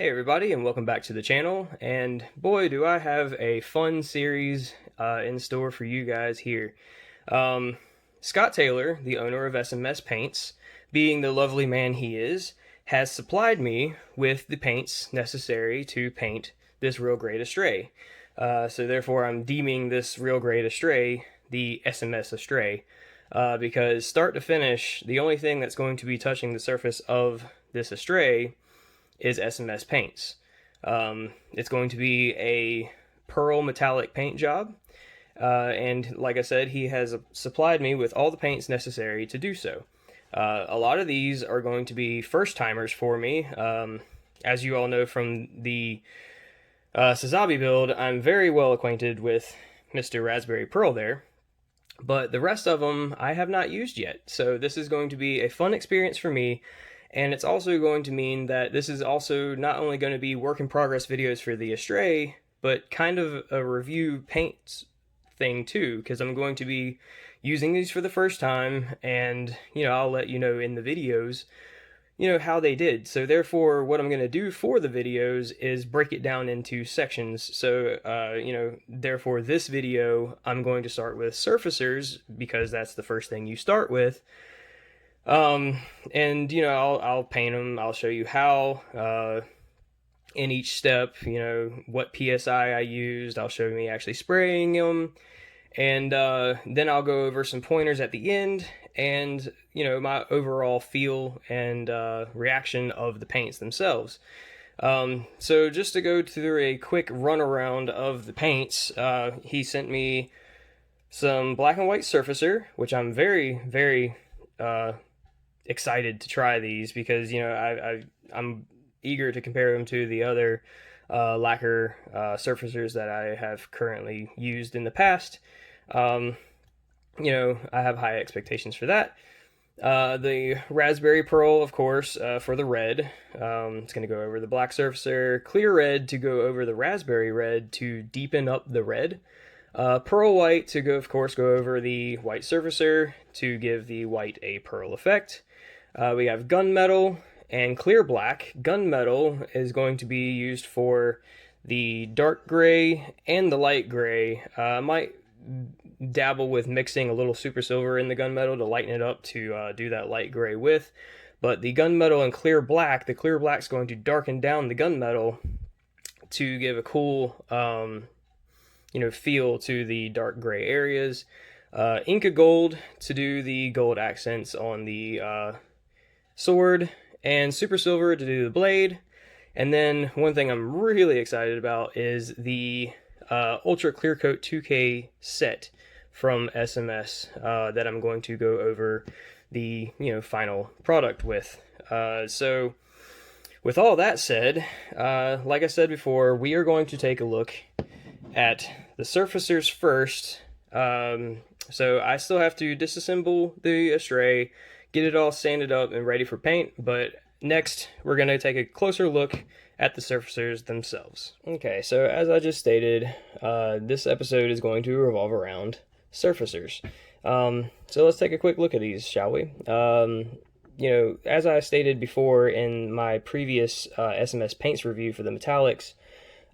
Hey everybody, and welcome back to the channel. And boy, do I have a fun series in store for you guys here. Scott Taylor, the owner of SMS Paints, being the lovely man he is, has supplied me with the paints necessary to paint this Real Great Astray. So therefore I'm deeming this Real Great Astray the SMS Astray, because start to finish, the only thing that's going to be touching the surface of this Astray is SMS paints. It's going to be a pearl metallic paint job, and like I said, he has supplied me with all the paints necessary to do so. A lot of these are going to be first timers for me. As you all know from the Sazabi build, I'm very well acquainted with Mr. Raspberry Pearl there, but the rest of them I have not used yet. So this is going to be a fun experience for me. And it's also going to mean that this is also not only going to be work in progress videos for the Astray, but kind of a review paints thing too, because I'm going to be using these for the first time, and I'll let you know in the videos how they did. So therefore what I'm going to do for the videos is break it down into sections. So therefore this video I'm going to start with surfacers, because that's the first thing you start with. And I'll paint them. I'll show you how, in each step, what PSI I used. I'll show me actually spraying them, and then I'll go over some pointers at the end, and my overall feel and reaction of the paints themselves. So just to go through a quick run around of the paints, he sent me some black and white surfacer, which I'm very, very excited to try these, because I'm eager to compare them to the other lacquer surfacers that I have currently used in the past. I have high expectations for that. The Raspberry Pearl, of course, for the red. It's going to go over the black surfacer. Clear Red to go over the Raspberry Red to deepen up the red. Pearl White to go, of course, go over the white surfacer to give the white a pearl effect. We have Gunmetal and Clear Black. Gunmetal is going to be used for the dark gray and the light gray. I might dabble with mixing a little super silver in the gunmetal to lighten it up to do that light gray with. But the Gunmetal and Clear Black, the Clear Black's going to darken down the gunmetal to give a cool feel to the dark gray areas. Inca Gold to do the gold accents on the sword, and Super Silver to do the blade. And then one thing I'm really excited about is the Ultra Clear Coat 2K set from SMS that I'm going to go over the final product with. So with all that said, like I said before, we are going to take a look at the surfacers first. So I still have to disassemble the Astray, get it all sanded up and ready for paint, but next we're going to take a closer look at the surfacers themselves. Okay, so as I just stated, this episode is going to revolve around surfacers. So let's take a quick look at these, shall we? As I stated before in my previous SMS Paints review for the metallics,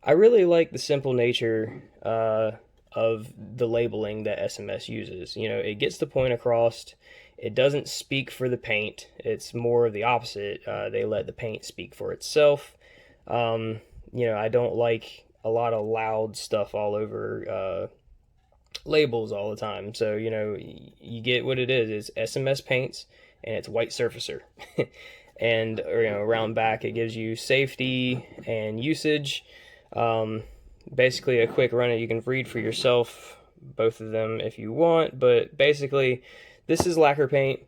I really like the simple nature of the labeling that SMS uses. It gets the point across. It doesn't speak for the paint. It's more of the opposite. They let the paint speak for itself. I don't like a lot of loud stuff all over labels all the time. So, you get what it is. It's SMS Paints, and it's white surfacer. And, around back, it gives you safety and usage. Basically a quick run, you can read for yourself both of them if you want, but basically this is lacquer paint.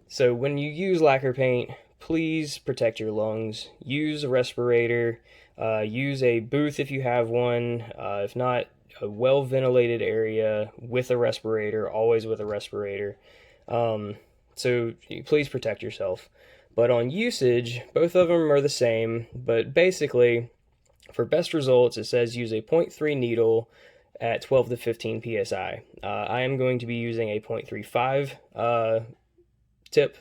So when you use lacquer paint, please protect your lungs. Use a respirator, use a booth if you have one, if not, a well ventilated area with a respirator, always with a respirator. So please protect yourself. But on usage, both of them are the same, but basically for best results, it says use a 0.3 needle at 12 to 15 psi. I am going to be using a 0.35 tip,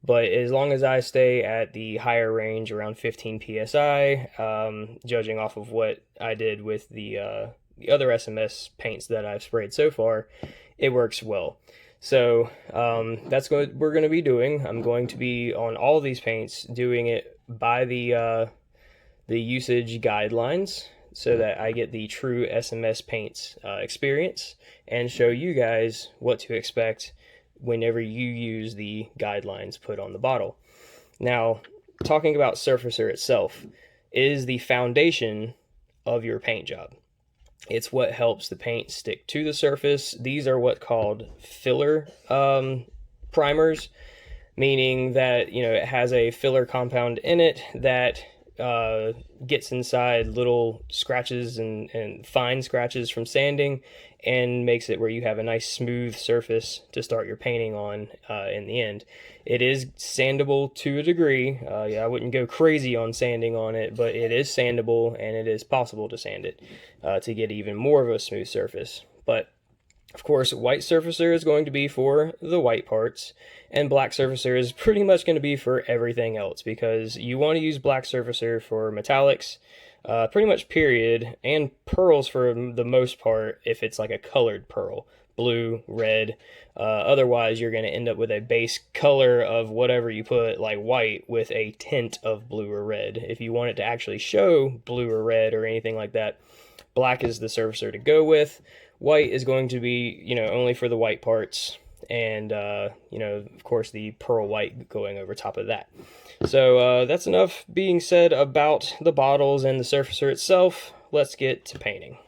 But as long as I stay at the higher range, around 15 psi, judging off of what I did with the other SMS paints that I've sprayed so far, it works well. So that's what we're going to be doing. I'm going to be on all of these paints doing it by the usage guidelines, so that I get the true SMS paints experience and show you guys what to expect whenever you use the guidelines put on the bottle. Now, talking about surfacer itself, is the foundation of your paint job. It's what helps the paint stick to the surface. These are what called filler primers, meaning that, you know, it has a filler compound in it that gets inside little scratches and fine scratches from sanding, and makes it where you have a nice smooth surface to start your painting on in the end. It is sandable to a degree. Yeah, I wouldn't go crazy on sanding on it, but it is sandable, and it is possible to sand it to get even more of a smooth surface. But of course, white surfacer is going to be for the white parts, and black surfacer is pretty much going to be for everything else, because you want to use black surfacer for metallics, pretty much period, and pearls for the most part if it's like a colored pearl, blue, red. Otherwise, you're going to end up with a base color of whatever you put, like white, with a tint of blue or red. If you want it to actually show blue or red or anything like that, black is the surfacer to go with. White is going to be, you know, only for the white parts, and, you know, of course, the pearl white going over top of that. So that's enough being said about the bottles and the surfacer itself. Let's get to painting.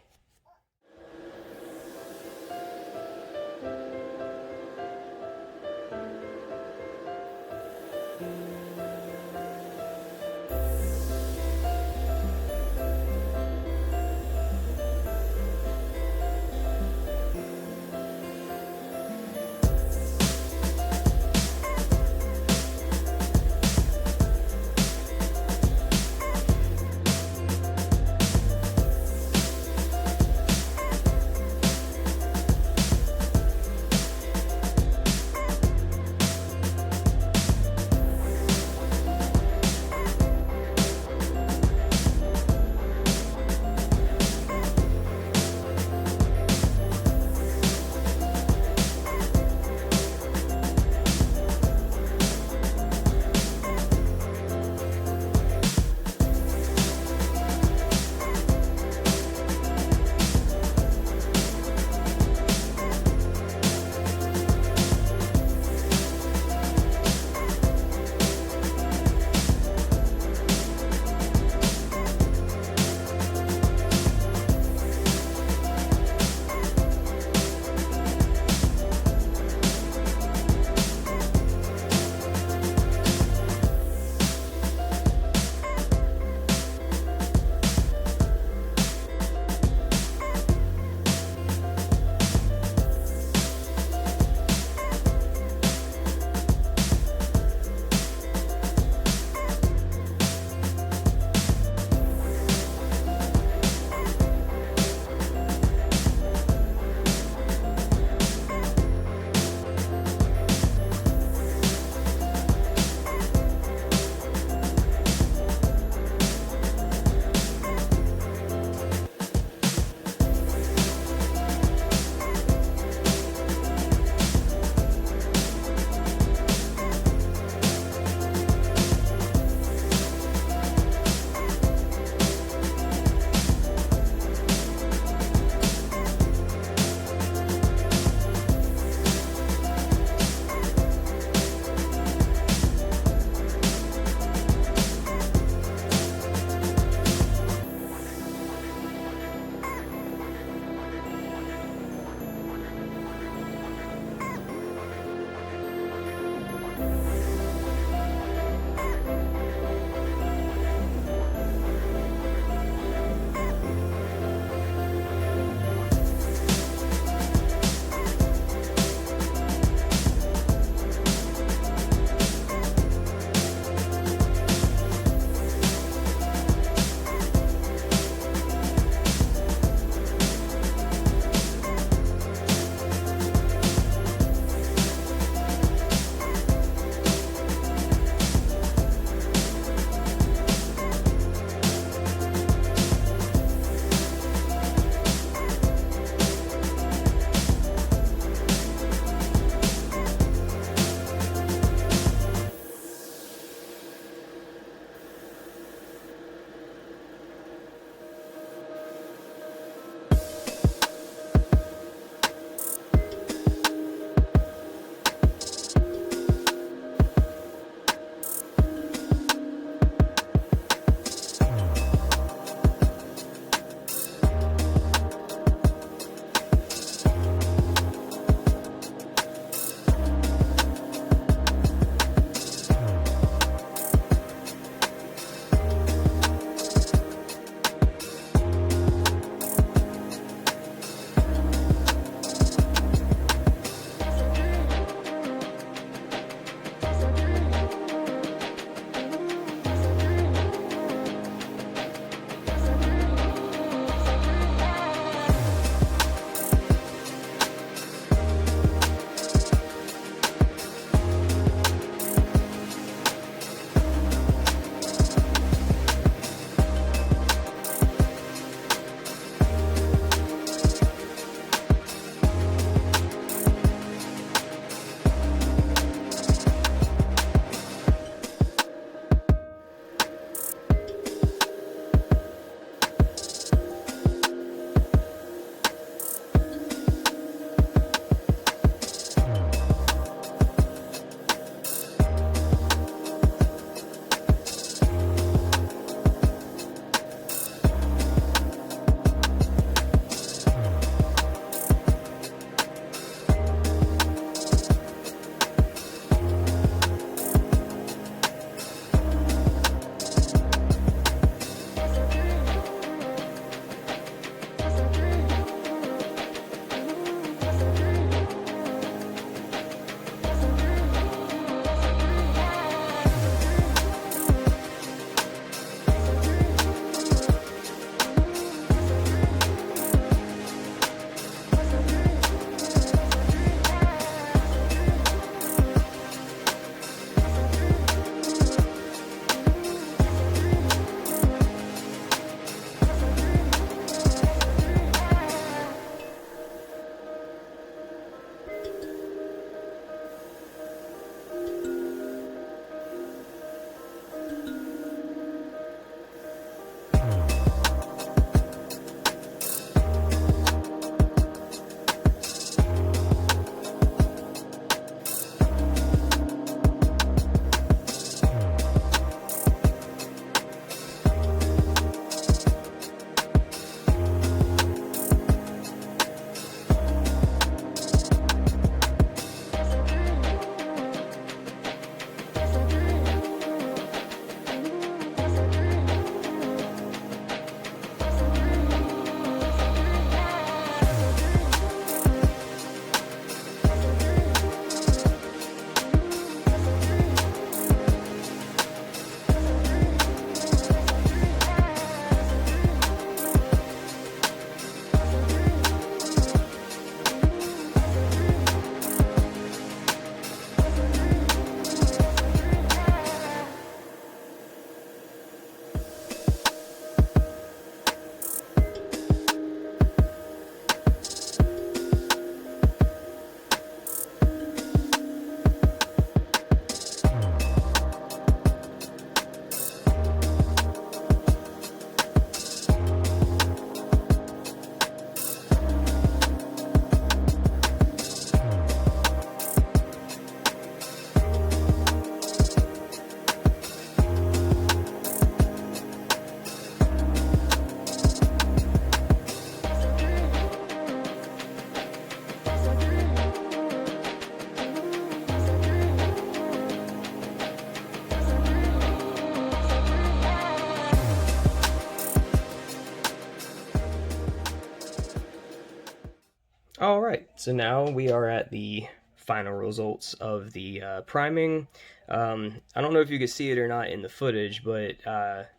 All right, so now we are at the final results of the priming. I don't know if you could see it or not in the footage, but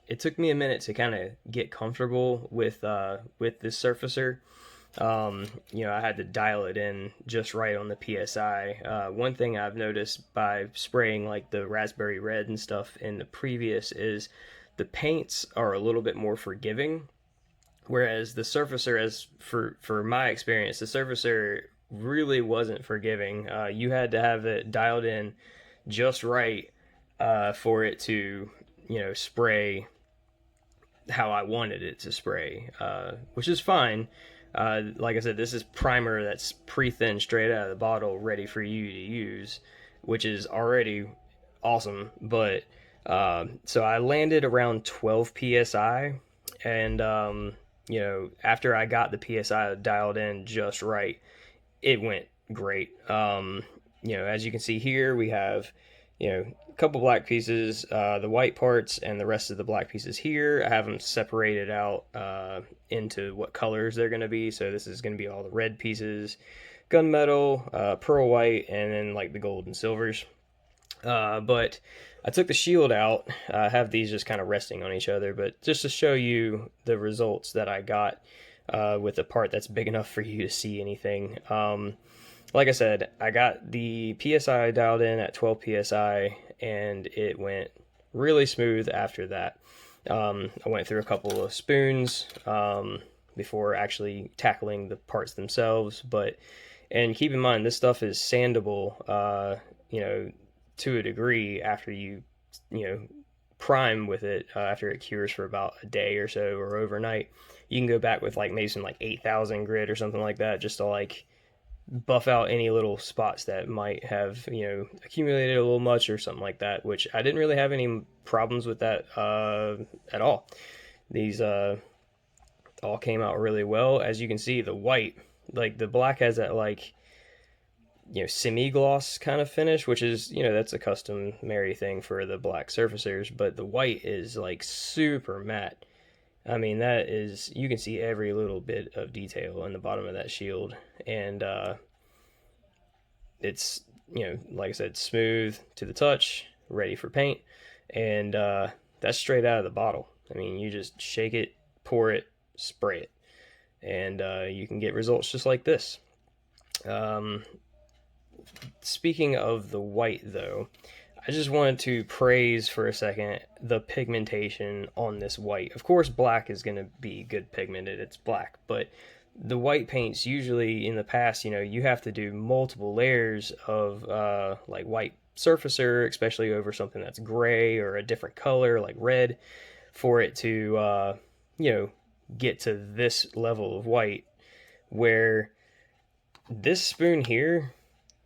it took me a minute to kind of get comfortable with this surfacer. I had to dial it in just right on the PSI. One thing I've noticed by spraying like the raspberry red and stuff in the previous is the paints are a little bit more forgiving, whereas the surfacer, as for my experience, the surfacer really wasn't forgiving. You had to have it dialed in just right for it to spray how I wanted it to spray, which is fine. Like I said, this is primer that's pre-thin straight out of the bottle, ready for you to use, which is already awesome. But so I landed around 12 psi, and after I got the psi dialed in just right, it went great. As you can see here, we have a couple black pieces, the white parts, and the rest of the black pieces here. I have them separated out into what colors they're going to be. So this is going to be all the red pieces, gunmetal, pearl white, and then like the gold and silvers. But I took the shield out. I have these just kind of resting on each other, but just to show you the results that I got with a part that's big enough for you to see anything. Like I said, I got the PSI dialed in at 12 PSI, and it went really smooth after that. I went through a couple of spoons before actually tackling the parts themselves, and keep in mind, this stuff is sandable, to a degree after you prime with it, after it cures for about a day or so or overnight. You can go back with like maybe some like 8,000 grit or something like that, just to like buff out any little spots that might have accumulated a little much or something like that, which I didn't really have any problems with that at all. These all came out really well. As you can see, the white, like the black has that like semi-gloss kind of finish, which is that's a customary thing for the black surfacers, but the white is like super matte. I mean, that is, you can see every little bit of detail in the bottom of that shield, and it's like I said, smooth to the touch, ready for paint, and that's straight out of the bottle. I mean, you just shake it, pour it, spray it, and you can get results just like this. Speaking of the white, though, I just wanted to praise for a second the pigmentation on this white. Of course, black is going to be good pigmented, it's black, but the white paints usually in the past, you have to do multiple layers of like white surfacer, especially over something that's gray or a different color like red, for it to, get to this level of white, where this spoon here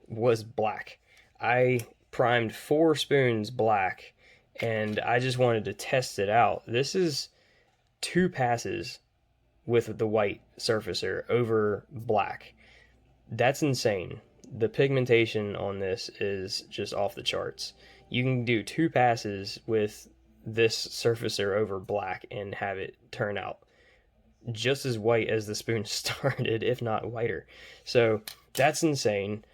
was black. I primed 4 spoons black, and I just wanted to test it out. This is 2 passes with the white surfacer over black. That's insane. The pigmentation on this is just off the charts. You can do 2 passes with this surfacer over black and have it turn out just as white as the spoon started, if not whiter. So that's insane.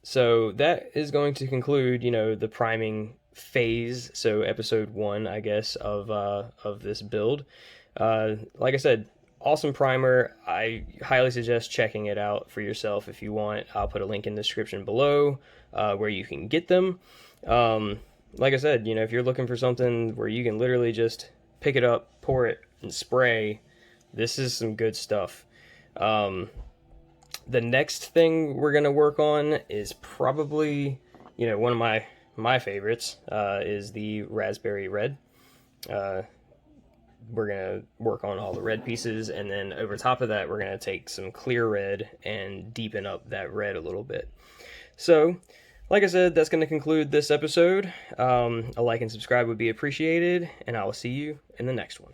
So that is going to conclude, the priming phase. So episode 1, I guess, of this build. Like I said, awesome primer. I highly suggest checking it out for yourself if you want. I'll put a link in the description below where you can get them. Like I said, if you're looking for something where you can literally just pick it up, pour it, and spray, this is some good stuff. The next thing we're going to work on is probably, one of my favorites, is the raspberry red. We're going to work on all the red pieces, and then over top of that, we're going to take some clear red and deepen up that red a little bit. So, like I said, that's going to conclude this episode. A like and subscribe would be appreciated, and I will see you in the next one.